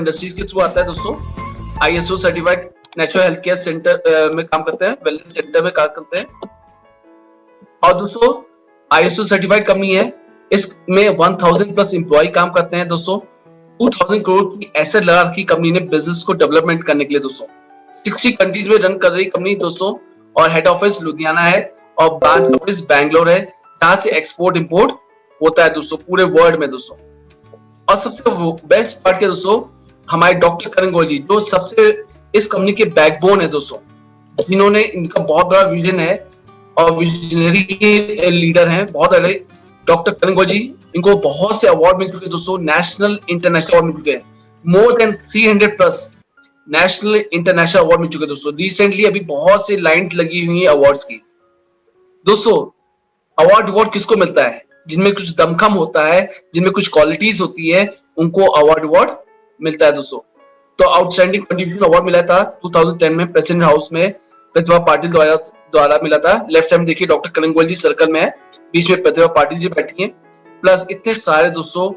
Industries के through आता है दोस्तों। ISO certified natural health care centre में काम करते हैं, वेलनेस सेंटर में काम करते हैं। और दोस्तों ISO सर्टिफाइड कंपनी है, इसमें 1000 प्लस एम्प्लॉय काम करते हैं दोस्तों। 2000 करोड़ की एसेट लगा रखी कंपनी ने बिजनेस को डेवलपमेंट करने के लिए दोस्तों। 60 कंट्रीज में रन कर रही कंपनी दोस्तों, और हेड ऑफिस लुधियाना है और ब्रांच ऑफिस बैंगलोर है, जहां से एक्सपोर्ट इंपोर्ट होता है दोस्तों पूरे वर्ल्ड में दोस्तों। और सबसे बेस्ट पार्ट क्या दोस्तों, हमारे डॉक्टर करण गोयल जी, जो सबसे इस कंपनी के बैकबोन है दोस्तों, जिन्होंने इनका बहुत बड़ा विजन है और विजनरी के लीडर हैं बहुत बड़े डॉक्टर करण गोयल जी। इनको बहुत से अवार्ड मिल चुके हैं दोस्तों, नेशनल इंटरनेशनल अवार्ड मिल चुके हैं, more than 300 plus national international award मिल चुके हैं दोस्तों। रिसेंटली अभी बहुत सी लाइन लगी हुई है अवार्ड्स की दोस्तों। अवार्ड किसको मिलता है? जिनमें कुछ दमखम होता है, जिनमें कुछ क्वालिटीज होती है, उनको अवार्ड मिलता है दोस्तों। तो आउटस्टैंडिंग कंट्रीब्यूशन अवार्ड मिला था 2010 में प्रेसिडेंट हाउस में प्रतिभा पाटिल द्वारा मिला था। लेफ्ट साइड में देखिए डॉक्टर करण गोयल जी सर्कल में है, बीच में प्रतिभा पाटिल जी बैठी हैं। प्लस इतने सारे दोस्तों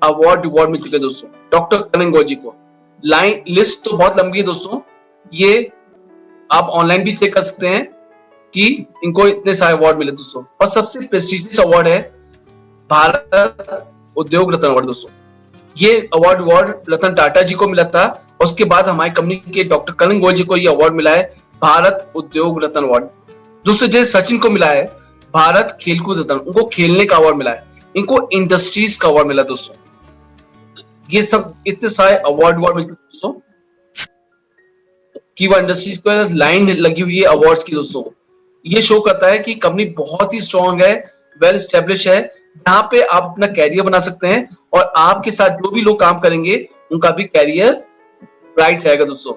अवार्ड मिल चुके हैं दोस्तों डॉक्टर करण गोयल जी को। लाइन लिस्ट तो बहुत लंबी है दोस्तों, ये आप ऑनलाइन भी चेक कर सकते हैं कि इनको इतने सारे अवार्ड मिले दोस्तों। और सबसे प्रेस्टिजियस अवार्ड है भारत उद्योग रत्न अवार्ड दोस्तों। ये अवार्ड रतन टाटा जी को मिला था, और उसके बाद हमारी कंपनी के डॉक्टर करण गोयल जी को ये अवार्ड मिला है भारत उद्योग रत्न अवार्ड दोस्तों। जैसे सचिन को मिला है भारत खेलकूद रत्न, उनको खेलने का अवार्ड मिला है, इनको इंडस्ट्रीज का अवार्ड मिला दोस्तों। ये सब इतने सारे अवार्ड मिले दोस्तों। कीवा इंडस्ट्रीज पर लाइन लगी हुई है अवार्ड्स की दोस्तों। ये शो करता है कि कंपनी बहुत ही स्ट्रॉन्ग है, वेल एस्टेब्लिश है, यहाँ पे आप अपना कैरियर बना सकते हैं, और आपके साथ जो भी लोग काम करेंगे उनका भी कैरियर ब्राइट रहेगा दोस्तों।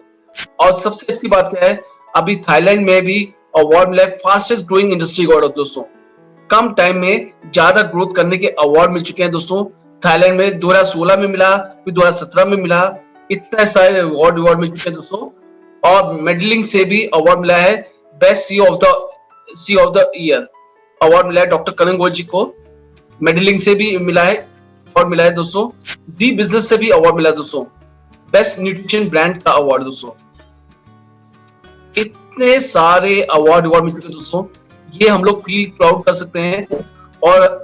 और सबसे अच्छी बात क्या है, अभी थाईलैंड में भी अवार्ड मिला है फास्टेस्ट ग्रोइंग इंडस्ट्री अवार्ड दोस्तों। कम टाइम में ज्यादा ग्रोथ करने के अवार्ड मिल चुके हैं दोस्तों। थाईलैंड में 2016 में मिला, फिर 2017 में मिला, इतने सारे अवार्ड मिल चुके हैं दोस्तों। और मेडलिंग से भी अवार्ड मिला है, best C of the year award मिला है डॉक्टर करण गोयल जी को। मेडलिंग से भी मिला है दोस्तों। जी बिजनेस से भी अवार्ड मिला है दोस्तों, बेस्ट न्यूट्रिशन ब्रांड का अवार्ड दोस्तों। इतने सारे अवार्ड मिल चुके हैं दोस्तों, ये हम लोग फील प्राउड कर सकते हैं। और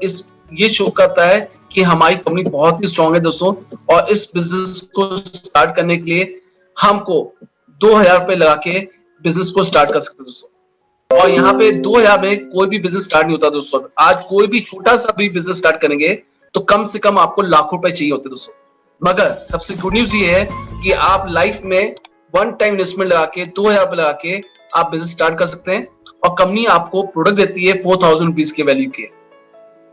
ये शो करता है कि हमारी कंपनी बहुत ही स्ट्रांग है दोस्तों। और इस बिजनेस को स्टार्ट करने के लिए हमको 2000 रुपए लगा के बिजनेस को स्टार्ट कर सकते हैं दोस्तों। और यहाँ पे 2000 में कोई भी बिजनेस स्टार्ट नहीं होता दोस्तों। आज कोई भी छोटा सा भी बिजनेस स्टार्ट करेंगे तो कम से कम आपको लाखों रुपए चाहिए होते दोस्तों। मगर सबसे गुड न्यूज ये है कि आप लाइफ में वन टाइम इन्वेस्टमेंट लगा के 2000 रुपए लगा के आप बिजनेस स्टार्ट कर सकते हैं। और कंपनी आपको प्रोडक्ट देती है 4000 रुपीज के वैल्यू के।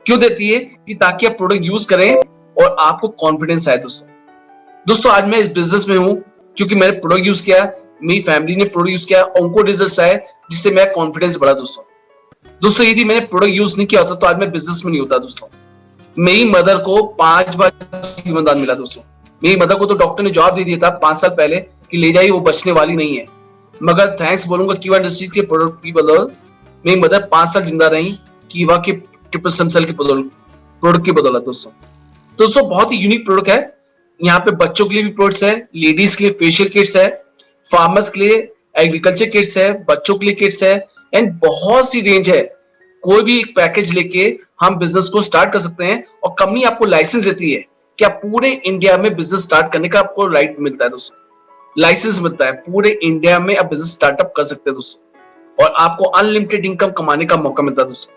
क्यों देती है? कि ताकि आप प्रोडक्ट यूज करें और आपको कॉन्फिडेंस आए दोस्तों। आज मैं इस बिजनेस में हूं क्योंकि मैंने प्रोडक्ट यूज किया, मेरी फैमिली ने प्रोडक्ट यूज किया, उनको रिजल्ट आए, जिससे मेरा कॉन्फिडेंस बढ़ा दोस्तों। यदि मैंने प्रोडक्ट यूज नहीं किया होता तो आज मैं बिजनेस में नहीं होता दोस्तों। मेरी मदर को 5 बार जीवन दान मिला दोस्तों। मेरी मदर को तो डॉक्टर ने जवाब दे दिया था 5 साल पहले कि ले जाइए, वो बचने वाली नहीं है। मगर थैंक्स बोलूंगा कीवा इंडस्ट्रीज के प्रोडक्ट की बदौलत मेरी मदर 5 साल जिंदा रही, कीवा के ट्रिपल स्टेम सेल के प्रोडक्ट की बदौलत दोस्तों। बहुत ही यूनिक प्रोडक्ट है। यहाँ पे बच्चों के लिए भी प्रोडक्ट्स है, लेडीज के लिए फेशियल किट्स है, फार्मर्स के लिए एग्रीकल्चर किट्स है, बच्चों के लिए किट्स है, एंड बहुत सी रेंज है। कोई भी एक पैकेज लेके हम बिजनेस को स्टार्ट कर सकते हैं। और कंपनी आपको लाइसेंस देती है कि आप पूरे इंडिया में बिजनेस स्टार्ट करने का आपको राइट मिलता है दोस्तों। लाइसेंस मिलता है, पूरे इंडिया में आप बिजनेस स्टार्टअप कर सकते हैं दोस्तों। और आपको अनलिमिटेड इनकम कमाने का मौका मिलता है दोस्तों।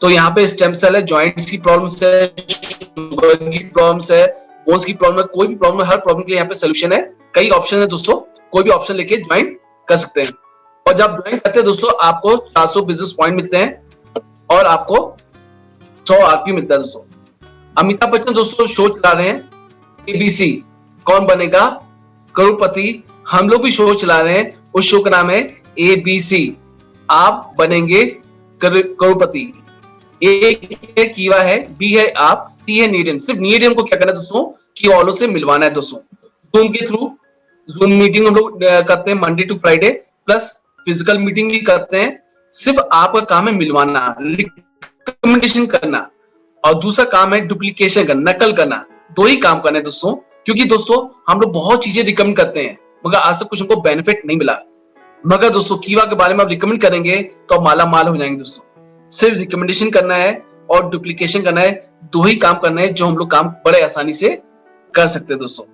तो यहाँ पे स्टेम सेल है, जॉइंट्स की प्रॉब्लम्स है, शुगर की प्रॉब्लम्स है, बोन्स की प्रॉब्लम है, कोई भी प्रॉब्लम है, हर प्रॉब्लम के लिए यहाँ पे सोल्यूशन है। कई ऑप्शन है दोस्तों, कोई भी ऑप्शन लेके ज्वाइन कर सकते हैं। और जब ज्वाइन करते हैं दोस्तों आपको 400 बिजनेस पॉइंट मिलते हैं और आपको 100 आरपी मिलता है दोस्तों। अमिताभ बच्चन दोस्तों शो चला रहे हैं ABC कौन बनेगा करोड़पति। हम लोग भी शो चला रहे हैं, उस शो का नाम है ABC आप बनेंगे करोड़पति। ए कीवा है, बी है आप, सी है नीडियम। सिर्फ नीडियम को क्या करना है दोस्तों की वालों से मिलवाना है दोस्तों। जूम के थ्रू जूम मीटिंग हम लोग करते हैं Monday to Friday, plus physical meeting भी करते हैं। सिर्फ आपका काम है मिलवाना, रिकमेंडेशन करना, और दूसरा काम है डुप्लीकेशन करना, नकल करना। 2 ही काम करना है दोस्तों क्योंकि दोस्तों हम लोग बहुत चीजें रिकमेंड करते हैं मगर आज तक कुछ हमको बेनिफिट नहीं मिला। मगर दोस्तों कीवा के बारे में आप रिकमेंड करेंगे तो आप माला माल हो जाएंगे दोस्तों। सिर्फ रिकमेंडेशन करना है और डुप्लीकेशन करना है, दो ही काम करना है जो हम लोग काम बड़े आसानी से कर सकते हैं दोस्तों।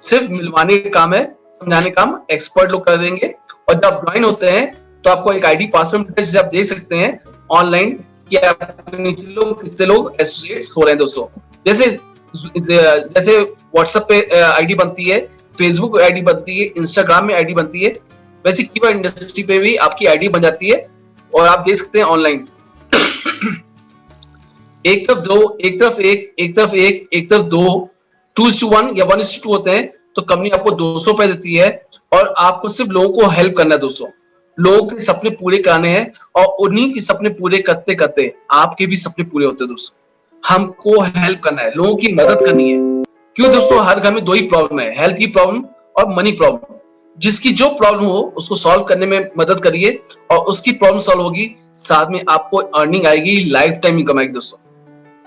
सिर्फ मिलवाने का काम है, समझाने का काम एक्सपर्ट लोग कर देंगे। और जब ज्वाइन होते हैं तो आपको एक आईडी पासवर्ड मिलता है जिसे आप देख सकते हैं ऑनलाइन कि कितने लोग एसोसिएट हो रहे हैं दोस्तों। जैसे जैसे व्हाट्सएप पे आईडी बनती है, फेसबुक पे आईडी बनती है, इंस्टाग्राम में आईडी बनती है, वैसे कीवा इंडस्ट्री पे भी आपकी आईडी बन जाती है और आप देख सकते हैं ऑनलाइन। एक तरफ दो, एक तरफ एक, एक तरफ एक, एक तरफ दो, 2:1 या 1:2 होते हैं तो कंपनी आपको 200 रुपए देती है और आपको सिर्फ लोगों को हेल्प करना है दोस्तों। लोगों के सपने पूरे करने हैं और उन्हीं के सपने पूरे करते करते आपके भी सपने पूरे होते हैं दोस्तों। हमको हेल्प करना है, लोगों की मदद करनी है। क्यों दोस्तों, हर घर में दो ही प्रॉब्लम है, हेल्थ की प्रॉब्लम और मनी प्रॉब्लम। जिसकी जो प्रॉब्लम हो उसको सॉल्व करने में मदद करिए और उसकी प्रॉब्लम सॉल्व होगी, साथ में आपको अर्निंग आएगी, लाइफ टाइम इनकम आएगी दोस्तों।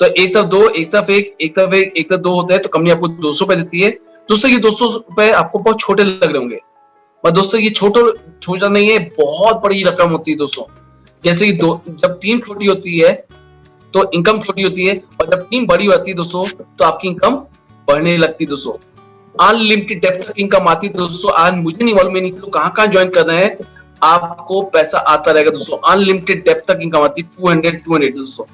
तो एक तरफ दो, एक तरफ एक, एक तरफ एक, एक तरफ दो होते हैं तो कंपनी आपको 200 रुपए देती है। दोस्तों ये 200 रुपए आपको बहुत छोटे लग रहे होंगे, पर दोस्तों ये छोटा नहीं है, बहुत बड़ी रकम होती है दोस्तों। जैसे कि जब टीम छोटी होती है तो इनकम छोटी होती है और जब टीम बड़ी होती है दोस्तों तो आपकी इनकम बढ़ने लगती है दोस्तों। अनलिमिटेड डेप्थ तक इनकम आती है दोस्तों। आज मुझे नहीं मालूम नहीं तो कहाँ ज्वाइन कर रहे हैं, आपको पैसा आता रहेगा दोस्तों। अनलिमिटेड डेप्थ तक इनकम आती है, 200 दोस्तों।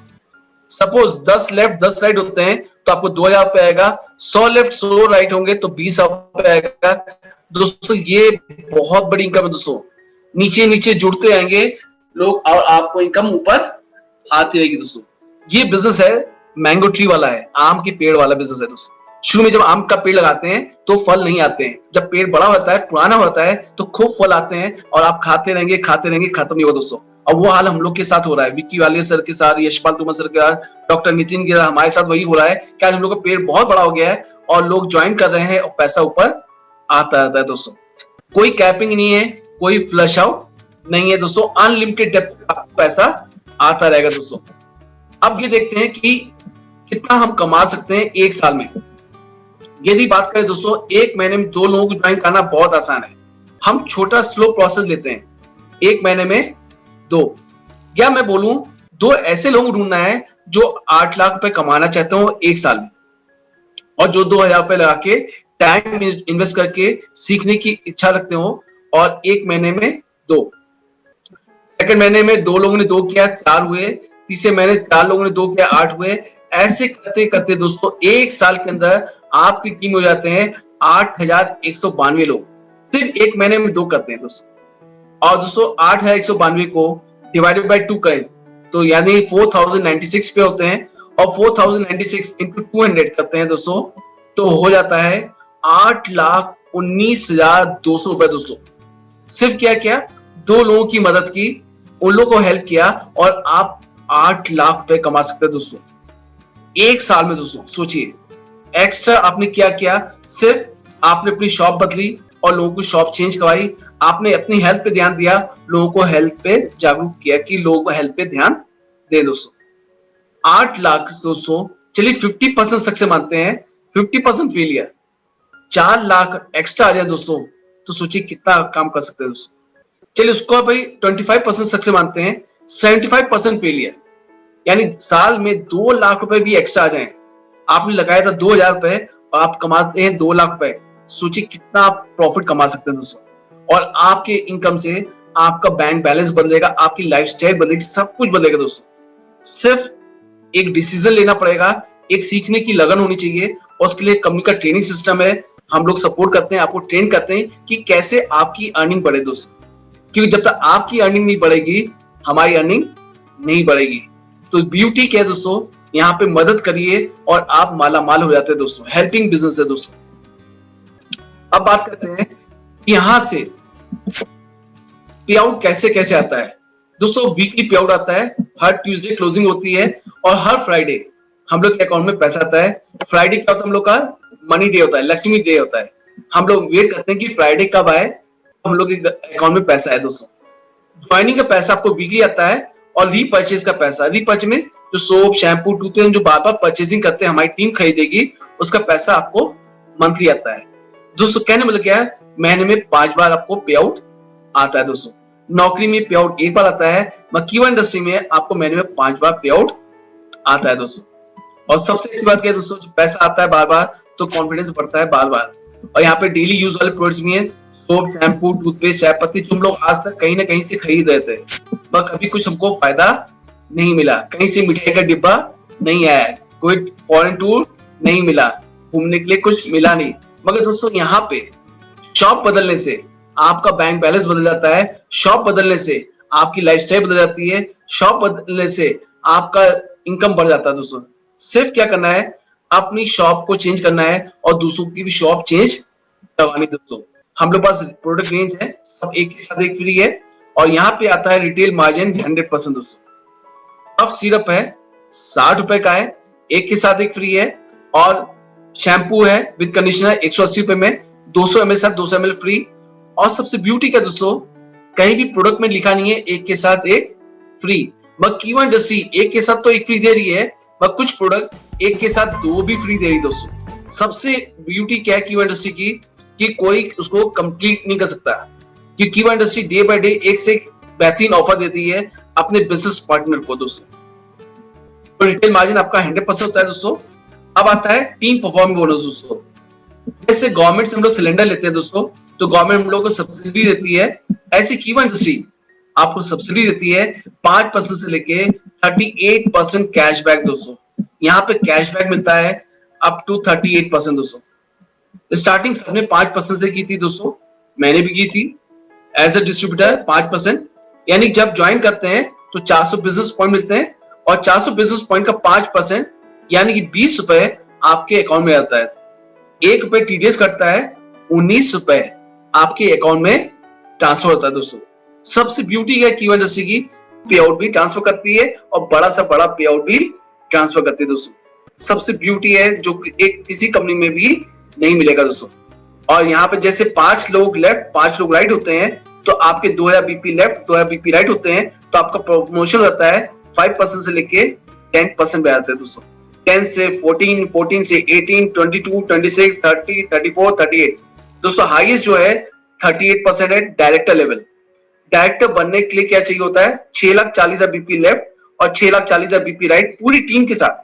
सपोज 10 लेफ्ट 10 राइट होते हैं तो आपको 2000 रुपए आएगा, 100 लेफ्ट 100 राइट होंगे तो 20,000 रुपए आएगा दोस्तों। ये बहुत बड़ी इनकम है दोस्तों। नीचे नीचे जुड़ते आएंगे लोग और आपको इनकम ऊपर आती रहेगी दोस्तों। ये बिजनेस है मैंगो ट्री वाला है, आम के पेड़ वाला बिजनेस है दोस्तों। शुरू में जब आम का पेड़ लगाते हैं तो फल नहीं आते हैं, जब पेड़ बड़ा होता है पुराना होता है तो खूब फल आते हैं और आप खाते रहेंगे खत्म नहीं होगा दोस्तों। और वो हाल हम लोग के साथ हो रहा है, विक्की वाले सर के साथ, यशपाल तुमा सर के साथ, डॉक्टर नितिन के साथ, हमारे साथ वही हो रहा है कि आज हम लोग का पेड़ बहुत बड़ा हो गया है और लोग ज्वाइन कर रहे हैं और पैसा ऊपर आता रहता है दोस्तों। कोई कैपिंग नहीं है, कोई फ्लश आउट नहीं है दोस्तों। अनलिमिटेड डेप्थ पैसा आता रहेगा दोस्तों। अब ये देखते हैं कि कितना हम कमा सकते हैं एक साल में। यदि बात करें दोस्तों, एक महीने में 2 लोगों को ज्वाइन करना बहुत आसान है। हम छोटा स्लो प्रोसेस लेते हैं, एक महीने में 2, या मैं बोलूं 2 ऐसे लोग ढूंढना है जो 8 लाख रुपए कमाना चाहते हो एक साल में और जो 2,000 रुपए लगा के टाइम इन्वेस्ट करके सीखने की इच्छा रखते हो और एक महीने में 2, सेकंड महीने में 2 लोगों ने 2 किया 4 हुए, तीसरे महीने 4 लोगों ने 2 किया 8 हुए। ऐसे करते करते दोस्तों एक साल के अंदर आपकी टीम हो जाते हैं 8,192 लोग, सिर्फ एक महीने में 2 करते हैं दोस्तों। और दोस्तों 8,192 को डिवाइडेड बाय 2 करें तो यानी 4,096 पे होते हैं और 4,096 इंटू 200 करते हैं दोस्तों तो हो जाता है 8,19,200 रुपए दोस्तों। सिर्फ क्या 2 लोगों की मदद की, उन लोगों को हेल्प किया और आप 8 लाख रुपए कमा सकते हैं दोस्तों एक साल में। दोस्तों सोचिए एक्स्ट्रा आपने क्या किया, सिर्फ आपने अपनी शॉप बदली और लोगों की शॉप चेंज करवाई, आपने अपनी हेल्थ पे ध्यान दिया, लोगों को हेल्थ पे जागरूक किया कि लोगों को हेल्थ पे ध्यान दे दोस्तों। 8 लाख दोस्तों, चलिए 50% सक्सेस मानते हैं, 50% फेलियर, 4 लाख एक्स्ट्रा आ जाए दोस्तों तो सोचिए कितना काम कर सकते हैं दोस्तों। चलिए उसको भाई 25% सक्सेस मानते हैं, 75% फेलियर, यानी साल में 2 लाख रुपए भी एक्स्ट्रा आ जाए। आपने लगाया था 2,000 रुपए और आप कमाते हैं 2 लाख रुपए, सोचिए कितना आप प्रॉफिट कमा सकते हैं दोस्तों। और आपके इनकम से आपका बैंक बैलेंस बदलेगा, आपकी लाइफस्टाइल बदलेगी, सब कुछ बदलेगा दोस्तों। सिर्फ एक डिसीजन लेना पड़ेगा, एक सीखने की लगन होनी चाहिए और उसके लिए कंपनी का ट्रेनिंग सिस्टम है। हम लोग सपोर्ट करते हैं, आपको ट्रेन करते हैं कि कैसे आपकी अर्निंग बढ़े दोस्तों, क्योंकि जब तक आपकी अर्निंग नहीं बढ़ेगी हमारी अर्निंग नहीं बढ़ेगी। तो ब्यूटी क्या है दोस्तों, यहाँ पे मदद करिए और आप माला माल हो जाते हैं दोस्तों। हेल्पिंग बिजनेस है दोस्तों। अब बात करते हैं यहां से पे आउट कैसे आता है दोस्तों। वीकली पे आउट आता है, हर ट्यूसडे क्लोजिंग होती है और हर फ्राइडे हम लोग के अकाउंट में पैसा आता है। फ्राइडे क्या होता है, हम लोग का मनी डे होता है, लक्ष्मी डे होता है। हम लोग वेट करते हैं कि फ्राइडे कब आए, हम लोग के अकाउंट में पैसा है दोस्तों। ज्वाइनिंग का पैसा आपको वीकली आता है और रीपर्चेज का पैसा, रीपर्चेज में जो सोप शैम्पू टूथपेस्ट जो बार बार परचेजिंग करते हैं हमारी टीम खरीदेगी, उसका पैसा आपको मंथली आता है। दोस्तों कहने मतलब क्या है, महीने में 5 बार आपको पे आउट आता है दोस्तों। नौकरी में पे आउट 1 बार आता है, मगर इंडस्ट्री में आपको महीने में 5 बार पे आउट आता है दोस्तों। और सबसे अच्छी बात क्या है दोस्तों, पैसा आता है बार बार तो कॉन्फिडेंस बढ़ता है बार बार। और यहाँ पे डेली यूज वाले प्रोडक्ट भी हैं, सोप, शैम्पू, टूथपेस्ट, चाय पत्ती, जो हम लोग आज तक कहीं ना कहीं से खरीद रहे थे, पर कभी कुछ हमको फायदा नहीं मिला। कहीं से मिठाई का डिब्बा नहीं आया, कोई फॉरेन टूर नहीं मिला, घूमने के लिए कुछ मिला नहीं। मगर दोस्तों यहाँ पे शॉप बदलने से आपका बैंक बैलेंस बदल जाता है, शॉप बदलने से आपकी लाइफस्टाइल बदल जाती है, शॉप बदलने से आपका इनकम बढ़ जाता है दोस्तों। सिर्फ क्या करना है, अपनी शॉप को चेंज करना है और दूसरों की भी शॉप चेंज करवानी दोस्तों। हम लोग पास प्रोडक्ट रेंज है, सब एक के साथ एक फ्री है। और यहाँ पे आता है रिटेल मार्जिन 100% दोस्तों। कफ सिरप है 60 रुपए का है, एक के साथ एक फ्री है। और शैम्पू है विद कंडीशनर 180 रुपए में, 200 ml साथ 200 ml फ्री। और सबसे ब्यूटी क्या दोस्तों, कहीं भी प्रोडक्ट में लिखा नहीं है एक के साथ एक फ्री, बट कीवा इंडस्ट्री एक के साथ तो एक फ्री दे रही है, बट कुछ प्रोडक्ट एक के साथ 2 भी फ्री दे रही है दोस्तों। सबसे ब्यूटी क्या है कीवा इंडस्ट्री की, कि कोई उसको कंप्लीट नहीं कर सकता, कि कीवा इंडस्ट्री डे बाय डे एक से एक बेहतरीन ऑफर देती है अपने बिजनेस पार्टनर को दोस्तों। तो रिटेल मार्जिन आपका 100% होता है दोस्तों। अब आता है टीम परफॉर्मेंस बोनस दोस्तों। जैसे गवर्नमेंट से हम लोग सिलेंडर लेते हैं दोस्तों, तो गवर्नमेंट हम लोग को सब्सिडी देती है, ऐसी कीवा इंडस्ट्री आपको सब्सिडी देती है 5% से लेके 38% कैशबैक दोस्तों। यहाँ पे कैशबैक मिलता है अप टू 38% दोस्तों। स्टार्टिंग हमने 5% से की थी दोस्तों, मैंने भी की थी एज अ डिस्ट्रीब्यूटर 5%। यानी जब ज्वाइन करते हैं तो 400 बिजनेस पॉइंट मिलते हैं, और 400 बिजनेस पॉइंट का 5% यानी कि 20 रुपए आपके अकाउंट में आता है। 1 रुपए टीडीएस करता है, 19 रुपए आपके अकाउंट में ट्रांसफर होता है दोस्तों। सबसे ब्यूटी है कीवा इंडस्ट्री की, पे आउट भी ट्रांसफर करती है और बड़ा सा बड़ा पे आउट भी ट्रांसफर करती है दोस्तों। सबसे ब्यूटी है जो एक किसी कंपनी में भी नहीं मिलेगा दोस्तों। और यहाँ पे जैसे 5 लोग लेफ्ट 5 लोग राइट होते हैं, तो आपके 2000 बीपी लेफ्ट 2000 बीपी राइट होते हैं, तो आपका प्रमोशन होता है 5% से लेके 10% पे आता है दोस्तों। 10 से 14, 14 से 18, 22, 26, 30, 34, 38 दोस्तों। हाईएस्ट जो है 38% है डायरेक्टर लेवल। डायरेक्टर बनने के लिए क्या चाहिए होता है, 6,40,000 बीपी लेफ्ट और 6,40,000 बीपी राइट, पूरी टीम के साथ।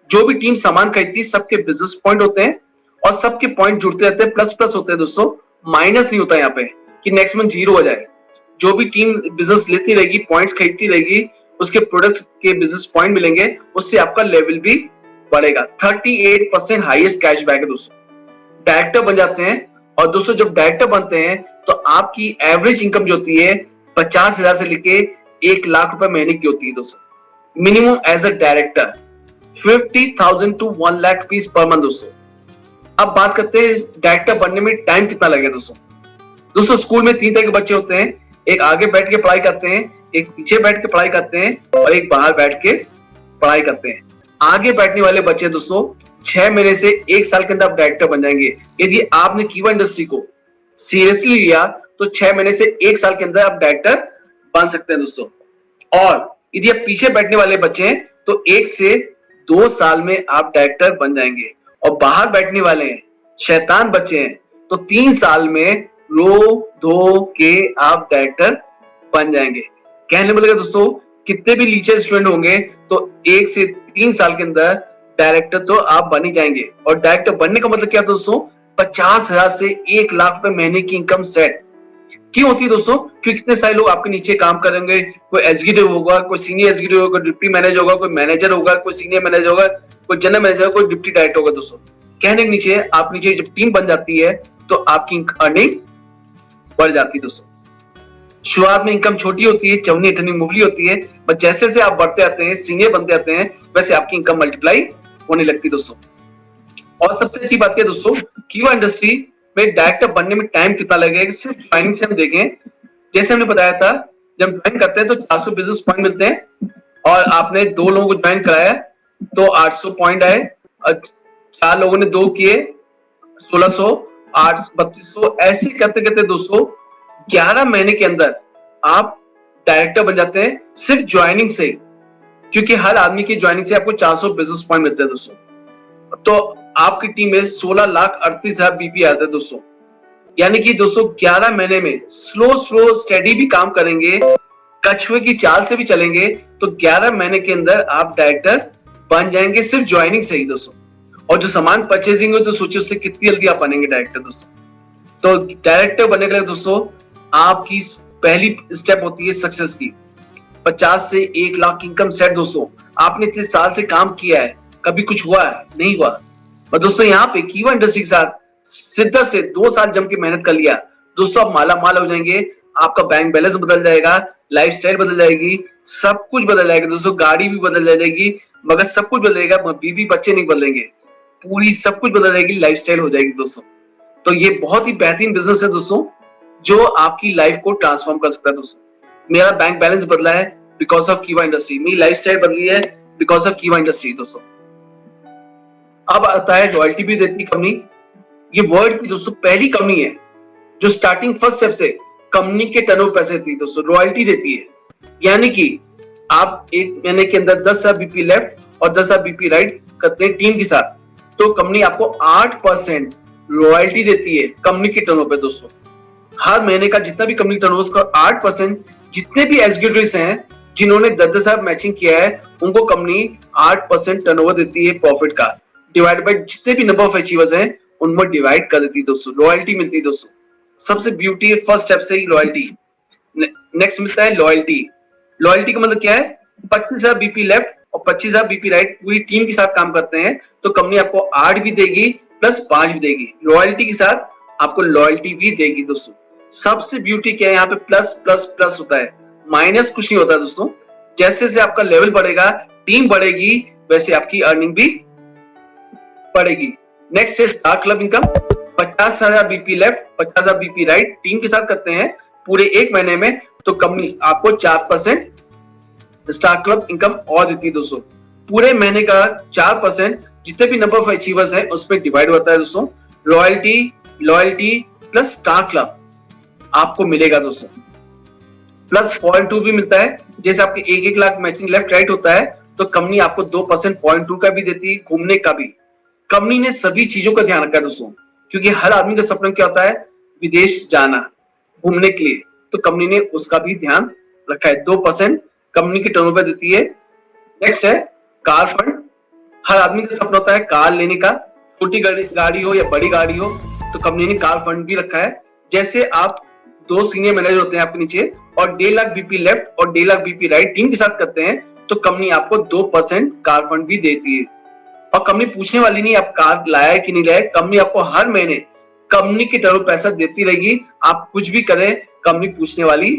जो भी टीम सामान खरीदती है सबके बिजनेस पॉइंट होते हैं, और सबके पॉइंट जुड़ते रहते हैं, प्लस प्लस होते हैं दोस्तों, माइनस नहीं होता यहाँ पे कि नेक्स्ट मंथ 0 हो जाए। जो भी टीम बिजनेस लेती रहेगी, पॉइंट्स खरीदती रहेगी, उसके प्रोडक्ट्स के बिजनेस पॉइंट मिलेंगे, उससे आपका लेवल भी बढ़ेगा। 38% हाईएस्ट कैशबैक है दोस्तों। डायरेक्टर बन जाते हैं, और दोस्तों जब डायरेक्टर बनते हैं तो आपकी एवरेज इनकम जो होती है 50,000 से लेके 1 लाख रुपए महीने की होती है दोस्तों। Minimum as a director 50,000 to 1 lakh rupees per month दोस्तों। अब बात करते हैं डायरेक्टर बनने में टाइम कितना लगेगा दोस्तों। दोस्तों स्कूल में 3 तरह के बच्चे होते हैं, एक आगे बैठ के पढ़ाई करते हैं, एक पीछे बैठ के पढ़ाई करते हैं, और एक बाहर बैठ के पढ़ाई करते हैं। आगे बैठने वाले बच्चे दोस्तों 6 महीने से 1 साल के अंदर आप डायरेक्टर बन जाएंगे। यदि आपने कीवा इंडस्ट्री को सीरियसली लिया तो 6 महीने से 1 साल के अंदर आप डायरेक्टर बन सकते हैं दोस्तों। और यदि आप पीछे बैठने वाले बच्चे हैं तो 1 से 2 साल में आप डायरेक्टर बन जाएंगे। और बाहर बैठने वाले हैं, शैतान बच्चे हैं, तो 3 साल में रो धो के आप डायरेक्टर बन जाएंगे। कहने में लगा दोस्तों कितने भी लीचर स्टूडेंट होंगे तो 1 से 3 साल के अंदर डायरेक्टर तो आप बन ही जाएंगे। और डायरेक्टर बनने का मतलब क्या दोस्तों, 50,000 से 1 लाख रुपए महीने की इनकम सेट क्यों होती है दोस्तों, क्योंकि कितने सारे लोग आपके नीचे काम करेंगे। कोई एग्जीक्यूटिव होगा, कोई सीनियर एग्जीक्यूटिव होगा, डिप्टी मैनेजर होगा, कोई मैनेजर होगा, कोई सीनियर मैनेजर होगा, कोई जनरल मैनेजर, कोई डिप्टी डायरेक्टर होगा दोस्तों। कहने के नीचे आप नीचे जब टीम बन जाती है तो आपकी अर्निंग बढ़ जाती है दोस्तों। शुरुआत में इनकम छोटी होती है, चवनी अठनी मुफली होती है, बट जैसे जैसे आप बढ़ते आते हैं, सीनियर बनते आते हैं, वैसे आपकी इनकम मल्टीप्लाई होने लगती है दोस्तों। और सबसे अच्छी बात क्या दोस्तों, कीवा इंडस्ट्री में डायरेक्टर बनने में टाइम कितना लगेगा, सिर्फ ज्वाइनिंग से हम देखें। जैसे हमने बताया था, जब ज्वाइन करते हैं तो 400 बिजनेस पॉइंट मिलते हैं, और आपने 2 लोगों को ज्वाइन कराया तो 800 पॉइंट आए, और 4 लोगों ने 2 किए 1600, 8 3200, ऐसे करते करते दोस्तों 11 महीने के अंदर आप डायरेक्टर बन जाते हैं, सिर्फ ज्वाइनिंग से। क्योंकि हर आदमी की ज्वाइनिंग से आपको 400 बिजनेस पॉइंट मिलते हैं दोस्तों। तो आपकी टीम में 16,38,000 बीपी आता है दोस्तों। यानी कि दोस्तों 11 महीने में स्लो स्टेडी भी काम करेंगे, कछुए की चाल से भी चलेंगे, तो 11 महीने के अंदर आप डायरेक्टर बन जाएंगे, सिर्फ ज्वाइनिंग से ही दोस्तों। और जो सामान परचेसिंग हो तो सोचिए उससे कितनी जल्दी आप बनेंगे डायरेक्टर दोस्तों। तो डायरेक्टर बनने के लिए दोस्तों आपकी पहली स्टेप होती है सक्सेस की। 50 से 1 लाख इनकम सेट दोस्तों। आपने इतने साल से काम किया है, कभी कुछ हुआ है? नहीं हुआ। और दोस्तों यहाँ पे कीवा इंडस्ट्री के साथ सिद्धा से 2 साल जम के मेहनत कर लिया दोस्तों, आप माला माल हो जाएंगे। आपका बैंक बैलेंस बदल जाएगा, लाइफस्टाइल बदल जाएगी, सब कुछ बदल जाएगा दोस्तों। गाड़ी भी बदल जाएगी, मगर सब कुछ बदलेगा, बीवी बच्चे नहीं बदलेंगे, पूरी सब कुछ बदल जाएगी, लाइफस्टाइल हो जाएगी दोस्तों। तो ये बहुत ही बेहतरीन बिजनेस है दोस्तों, जो आपकी लाइफ को ट्रांसफॉर्म कर सकता है दोस्तों। मेरा बैंक बैलेंस बदला है बिकॉज ऑफ कीवा इंडस्ट्री, मेरी लाइफस्टाइल बदली है बिकॉज ऑफ कीवा इंडस्ट्री दोस्तों। अब आता है रॉयल्टी भी देती कंपनी। ये वर्ल्ड की दोस्तों पहली कंपनी है जो स्टार्टिंग फर्स्ट स्टेप से कंपनी के टर्नओवर पैसे देती है दोस्तों, रॉयल्टी देती है। यानी कि आप 1 महीने के अंदर 10,000 बीपी लेफ्ट और 10,000 बीपी राइट करते हैं टीम के साथ, तो कंपनी आपको 8% रॉयल्टी देती है कंपनी के टर्नओवर पे दोस्तों। हर महीने का जितना भी कंपनी टर्नओवर का 8%, जितने भी एग्जीक्यूटिव्स हैं जिन्होंने 10,000 मैचिंग किया है, उनको कंपनी 8% टर्नओवर देती है प्रॉफिट का, डिवाइड बाय जितने भी नंबर ऑफ अचीवर्स हैं उनमें डिवाइड कर देती है दोस्तों। रॉयल्टी मिलती है दोस्तों, सबसे ब्यूटी है फर्स्ट स्टेप से ही रॉयल्टी। नेक्स्ट मिलता है लॉयल्टी। लॉयल्टी का मतलब क्या है? 25,000 बीपी लेफ्ट और 25,000 बीपी राइट पूरी टीम के साथ काम करते हैं तो कंपनी आपको 8 भी देगी प्लस 5 भी देगी, रॉयल्टी के साथ आपको लॉयल्टी भी देगी दोस्तों। सबसे ब्यूटी क्या है यहाँ पे? प्लस प्लस प्लस होता है, माइनस कुछ नहीं होता दोस्तों। जैसे जैसे आपका लेवल बढ़ेगा, टीम बढ़ेगी, वैसे आपकी अर्निंग भी बढ़ेगी। नेक्स्ट है star club income. 50,000 BP left 50,000 BP right team के साथ करते हैं पूरे 1 महीने में, तो कंपनी आपको 4% स्टार क्लब इनकम और देती है दोस्तों। पूरे महीने का 4% जितने भी नंबर ऑफ अचीवर्स हैं उस पर डिवाइड होता है दोस्तों। लॉयल्टी प्लस स्टार क्लब आपको मिलेगा दोस्तों। प्लस 0.2 भी मिलता है, जैसे आपके 1 लाख मैचिंग लेफ्ट राइट होता है तो कंपनी आपको 2% 0.2 का भी देती है, घूमने का भी। कंपनी ने सभी चीजों का ध्यान रखा है दोस्तों, क्योंकि हर आदमी का सपना क्या होता है? विदेश जाना घूमने के लिए, तो कंपनी ने उसका भी ध्यान रखा है। 2% कंपनी की टर्नओवर देती है। नेक्स्ट है कार फंड। हर आदमी का सपना होता है कार लेने का, छोटी गाड़ी हो या बड़ी गाड़ी हो, तो कंपनी ने कार फंड भी रखा है। जैसे आप 2 सीनियर मैनेजर होते हैं आपके नीचे और 1.5 लाख बीपी लेफ्ट और 1.5 लाख बीपी राइट टीम के साथ करते हैं, तो कंपनी आपको 2% कार फंड भी देती है। और कंपनी पूछने वाली नहीं आप कार लाया है कि नहीं लाया, कंपनी आपको हर महीने कंपनी की तरफ पैसा देती रहेगी। आप कुछ भी करें, कंपनी पूछने वाली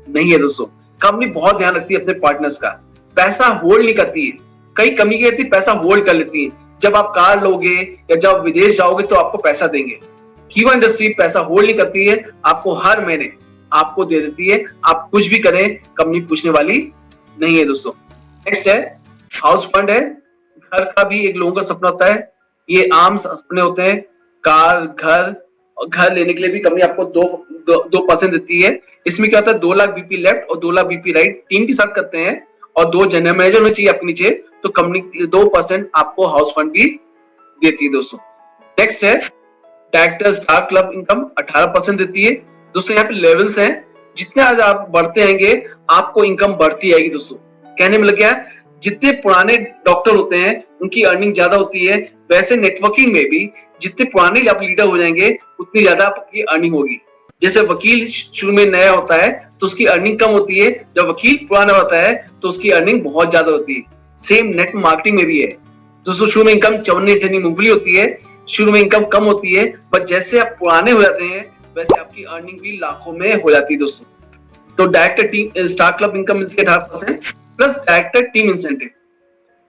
नहीं है दोस्तों। कंपनी बहुत ध्यान रखती है अपने पार्टनर्स का, पैसा होल्ड नहीं करती है। कई कंपनी कहती है पैसा होल्ड कर लेती है, जब आप कार लोगे या जब विदेश जाओगे तो आपको पैसा देंगे। कीवा इंडस्ट्री पैसा होल्ड नहीं करती है, आपको हर महीने आपको दे देती है। आप कुछ भी करें, कंपनी पूछने वाली नहीं है दोस्तों। नेक्स्ट है हाउस फंड है। घर का भी एक लोगों का सपना होता है, ये आम सपने होते हैं, कार घर, और घर लेने के लिए भी कंपनी आपको 2% देती है। इसमें क्या होता है? 2 लाख बीपी लेफ्ट और 2 लाख बीपी राइट टीम के साथ करते हैं और 2 जनरल मैनेजर होने चाहिए आपके नीचे, तो कंपनी 2% आपको हाउस फंड भी देती है दोस्तों। नेक्स्ट है डायरेक्टर स्टार क्लब इनकम 18% देती है दोस्तों। यहाँ पे लेवल्स हैं, जितने आज आप बढ़ते रहेंगे आपको इनकम बढ़ती आएगी दोस्तों। कहने में लग गया, जितने पुराने डॉक्टर होते हैं उनकी अर्निंग ज्यादा होती है, वैसे नेटवर्किंग में भी जितने पुराने आप लीडर हो जाएंगे उतनी ज्यादा आपकी अर्निंग होगी। जैसे वकील शुरू में नया होता है तो उसकी अर्निंग कम होती है, जब वकील पुराना होता है तो उसकी अर्निंग बहुत ज्यादा होती है। सेम नेट मार्केटिंग में भी है दोस्तों। शुरू में इनकम चवन्नी अठन्नी मूंगफली होती है, शुरू में इनकम कम होती है, बट जैसे आप पुराने हो जाते हैं वैसे आपकी अर्निंग भी लाखों में हो जाती है दोस्तों। तो director team star club income मिलती है 18% प्लस डायरेक्टर टीम इंसेंटिव।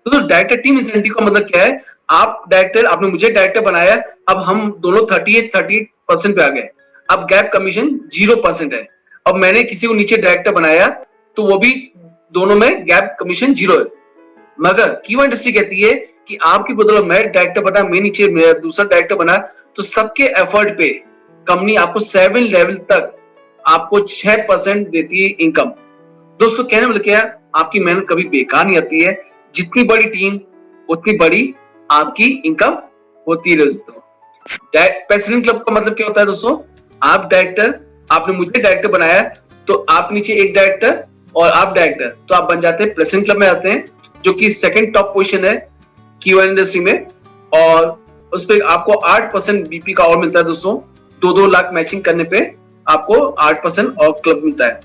तो डायरेक्टर टीम इंसेंटिव का मतलब क्या है? आप डायरेक्टर, आपने मुझे डायरेक्टर बनाया, अब हम दोनों 38% पे आ गए, अब गैप कमीशन 0% है। अब मैंने किसी को नीचे डायरेक्टर बनाया तो वो भी दोनों में गैप कमीशन 0 है। मगर कीवा इंडस्ट्री कहती है कि आपकी बदौलत मैं डायरेक्टर बना, मैं नीचे दूसरा डायरेक्टर बना, तो सबके एफर्ट पे कंपनी आपको 7 लेवल तक आपको 6% देती है इनकम। दोस्तों कहने में क्या, आपकी मेहनत कभी बेकार नहीं आती है। जितनी बड़ी टीम उतनी बड़ी आपकी इनकम होती है दोस्तों। प्रेसिडेंट क्लब का मतलब क्या होता है दोस्तों, आप डायरेक्टर, आपने मुझे डायरेक्टर बनाया तो आप नीचे एक डायरेक्टर और आप डायरेक्टर, तो आप बन जाते हैं प्रेसिडेंट क्लब में आते हैं, जो कि सेकंड टॉप पोजीशन है Q1 इंडस्ट्री में। और उस पर आपको 8% बीपी का और मिलता है दोस्तों। 2-2 लाख मैचिंग करने पे आपको 8% और क्लब मिलता है।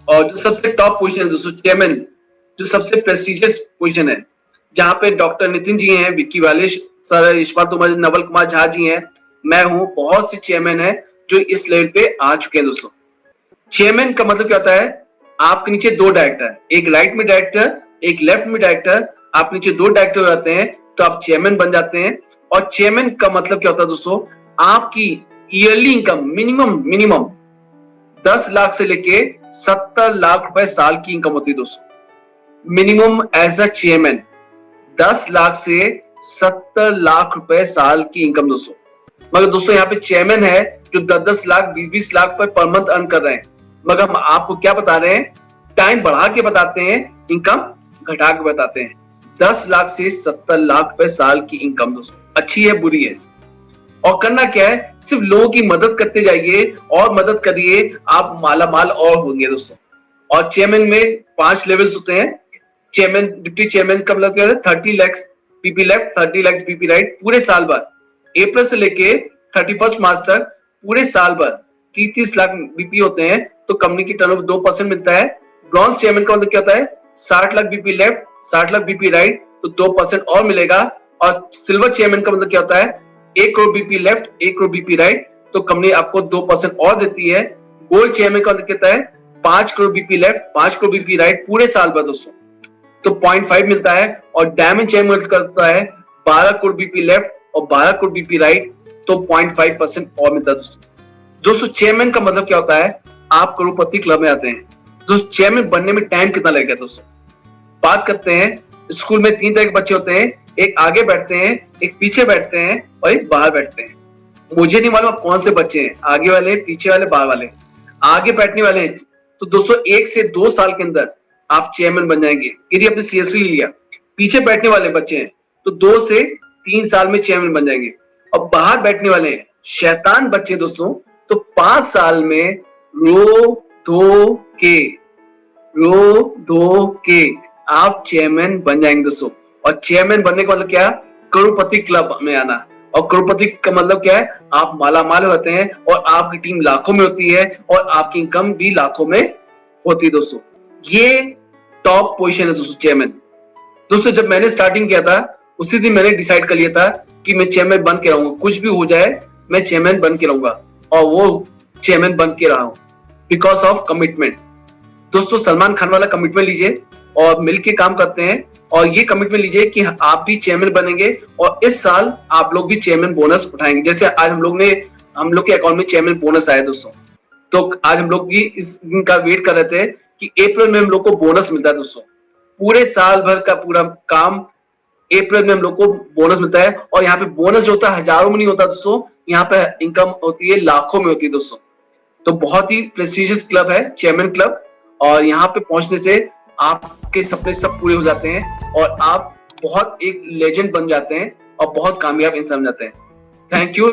और जो सबसे टॉप पोजीशन है दोस्तों, चेयरमैन, जो सबसे प्रेस्टिजियस पोजीशन है, जहां पे डॉक्टर नितिन जी हैं, विक्की वालिश सर, ईश्वर तोमर, नवल कुमार झा जी हैं, मैं हूं, बहुत से चेयरमैन हैं जो इस लेवल पे आ चुके हैं दोस्तों। चेयरमैन का मतलब क्या होता है, आपके नीचे 2 डायरेक्टर, एक राइट में डायरेक्टर, एक लेफ्ट में डायरेक्टर, आप नीचे 2 डायरेक्टर हो जाते हैं तो आप चेयरमैन बन जाते हैं। और चेयरमैन का मतलब क्या होता है दोस्तों, आपकी ईयरली इनकम मिनिमम 10 लाख से लेके 70 लाख रुपए साल की इनकम होती है दोस्तों। Minimum as a chairman 10 lakh से 70 लाख रुपए साल की इनकम दोस्तों। मगर दोस्तों यहाँ पे चेयरमैन है जो 10-10 lakh 20-20 lakh per month earn कर रहे हैं, मगर हम आपको क्या बता रहे हैं, टाइम बढ़ा के बताते हैं, इनकम घटा के बताते हैं। 10 लाख से 70 लाख रुपए साल की इनकम दोस्तों, अच्छी है बुरी है। और करना क्या है, सिर्फ लोगों की मदद करते जाइए और मदद करिए, आप माला माल और होंगे दोस्तों। और चेयरमैन में 5 लेवल्स होते हैं। चेयरमैन, डिप्टी चेयरमैन का मतलब क्या है, 30 lakh BP left, 30 lakh BP right, पूरे साल भर, अप्रैल से लेके 31 मार्च तक पूरे साल भर 30-30 लाख बीपी होते हैं, तो कंपनी की टर्नओवर 2% मिलता है। ब्रॉन्ज चेयरमैन का मतलब क्या होता है, 60 lakh BP left, 60 lakh BP right, तो 2% और मिलेगा। और सिल्वर चेयरमैन का मतलब क्या होता है, 1 crore BP left, 1 crore BP right, तो कंपनी आपको 2% और देती है। गोल्ड चेयरमैन का मतलब कहता है 5 crore BP left, 5 crore BP right, पूरे साल भर दोस्तों, तो 0.5 मिलता है। और डायमंड चेयरमैन करता है 12 करोड़ बीपी लेफ्ट और 12 करोड़ बीपी राइट, तो 0.5% और मिलता है दोस्तों। चेयरमैन का मतलब क्या होता है, आप करोड़पति क्लब में आते हैं दोस्तों। चेयरमैन बनने में टाइम कितना लगेगा दोस्तों, बात करते हैं। स्कूल में 3 तरह के बच्चे होते हैं, एक आगे बैठते हैं, एक पीछे बैठते हैं और एक बाहर बैठते हैं। मुझे नहीं मालूम कौन से बच्चे हैं, आगे वाले, पीछे वाले, बाहर वाले। आगे बैठने वाले हैं तो दोस्तों 1 से 2 साल के अंदर आप चेयरमैन बन जाएंगे, यदि आपने सीरियसली लिया। पीछे बैठने वाले बच्चे हैं तो 2 से 3 साल में चेयरमैन बन जाएंगे। और बाहर बैठने वाले हैं शैतान बच्चे दोस्तों, तो 5 साल में रो धो के आप चेयरमैन बन जाएंगे दोस्तों। और चेयरमैन बनने का मतलब क्या, करोड़पति क्लब में आना। और करोड़पति का मतलब क्या है, आप माला माल होते हैं और आपकी टीम लाखों में होती है और आपकी इनकम भी लाखों में होती है दोस्तों। ये टॉप पोजीशन है दोस्तों चेयरमैन। दोस्तों जब मैंने स्टार्टिंग किया था उसी दिन मैंने डिसाइड कर लिया था कि मैं चेयरमैन बन के रहूंगा, कुछ भी हो जाए मैं चेयरमैन बन के रहूंगा। और वो चेयरमैन बन के रहा हूं बिकॉज ऑफ कमिटमेंट। दोस्तों सलमान खान वाला कमिटमेंट लीजिए और मिलके काम करते हैं। और ये कमिटमेंट लीजिए कि आप भी चेयरमैन बनेंगे और इस साल आप लोग भी चेयरमैन बोनस उठाएंगे। जैसे आज हम लोग के अकाउंट में चेयरमैन बोनस आया दोस्तों, तो आज हम लोग भी इस दिन का वेट कर रहे थे कि अप्रैल में हम लोग को बोनस मिलता है दोस्तों। पूरे साल भर का पूरा काम अप्रैल में हम लोग को बोनस मिलता है। और यहाँ पे बोनस जो होता है हजारों में नहीं होता दोस्तों, यहाँ पे इनकम होती है लाखों में होती है दोस्तों। तो बहुत ही प्रेस्टिजियस क्लब है चेयरमैन क्लब। और यहाँ पे पहुंचने से आपके सपने सब पूरे हो जाते हैं और आप बहुत एक लेजेंड बन जाते हैं और बहुत कामयाब इंसान बन जाते हैं। Thank you.